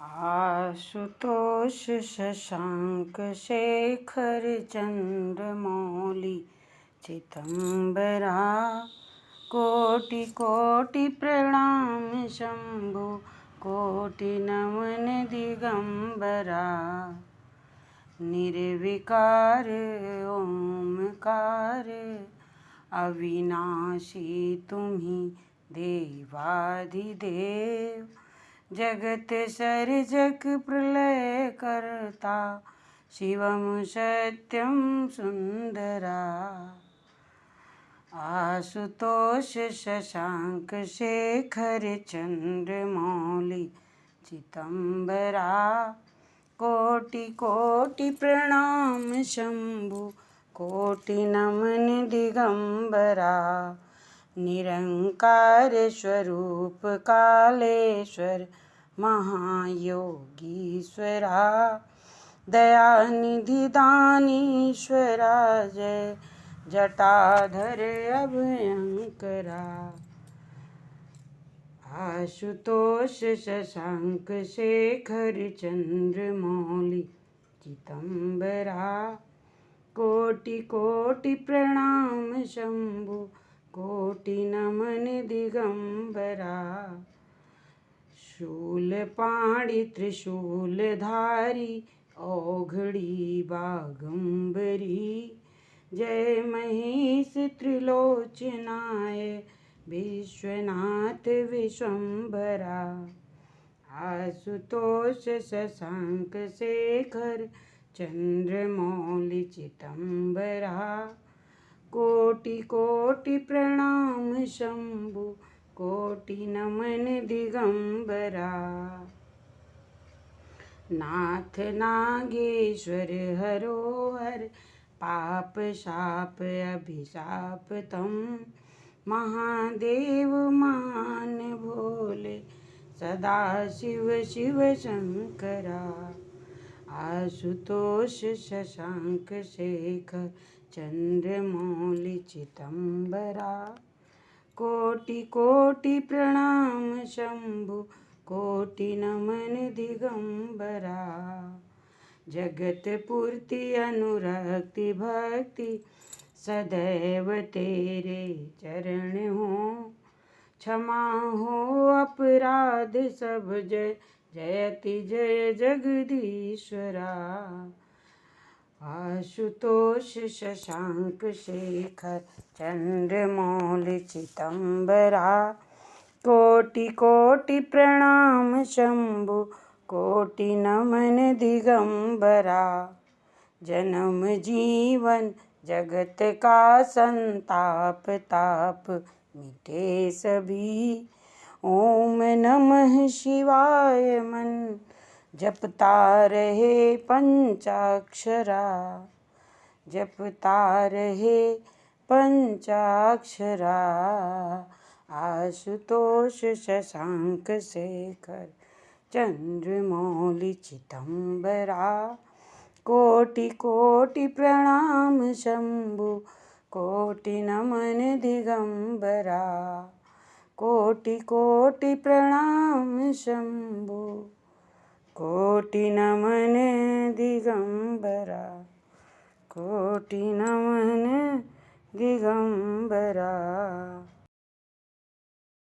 आशुतोष शशांक शेखर चंद्रमौली चिदंबरा कोटि कोटि प्रणाम शंभु कोटि नमन दिगंबरा। निर्विकार ओंकार अविनाशी तुम्ही देवाधिदेव। जगत सर्जक प्रलय करता शिवम सत्यम सुंदरा। आशुतोष शशांक शेखर चंद्रमौली चिदंबरा कोटि कोटि प्रणाम शंभु कोटि नमन दिगंबरा। निरंकार स्वरूप कालेश्वर महायोगीश्वरा। दयानिधि दानीश्वरा जय जटाधर अभयंकरा। आशुतोष शशांक शेखर चंद्रमौली चिदंबरा कोटि कोटि प्रणाम शंभु कोटि नमन दिगंबरा। शूलपाणि त्रिशूलधारी औघड़ी बागंबरी। जय महेश त्रिलोचनाय विश्वनाथ विश्वंभरा। आशुतोष शशांक शेखर चंद्रमौली चिदंबरा कोटि कोटि प्रणाम शंभु कोटि नमन दिगंबरा। नाथ नागेश्वर हरोहर पाप शाप अभिशाप तम। महादेव मान भोले सदा शिव शिव शंकरा। आशुतोष शशांक शेखर चंद्रमौली चिदंबरा कोटि कोटि प्रणाम शंभु कोटि नमन दिगंबरा। जगत पूर्ति अनुरक्ति भक्ति सदैव तेरे चरण हो। क्षमा हो अपराध सब जय जयति जय जगदीश्वरा। आशुतोष शशांक शेखर चंद्रमौली चिदंबरा कोटि कोटि प्रणाम शंभु कोटि नमन दिगंबरा। जन्म जीवन जगत का संताप ताप मिटे सभी। ओम नमः शिवाय मन जपता रहे पंचाक्षरा। जपता रहे पंचाक्षरा। आशुतोष शशांक शेखर चंद्रमौली चिदंबरा कोटि कोटि प्रणाम शंभु कोटि नमन दिगंबरा। कोटि कोटि प्रणाम शंभु कोटि नमन दिगंबरा। कोटि नमन दिगंबरा।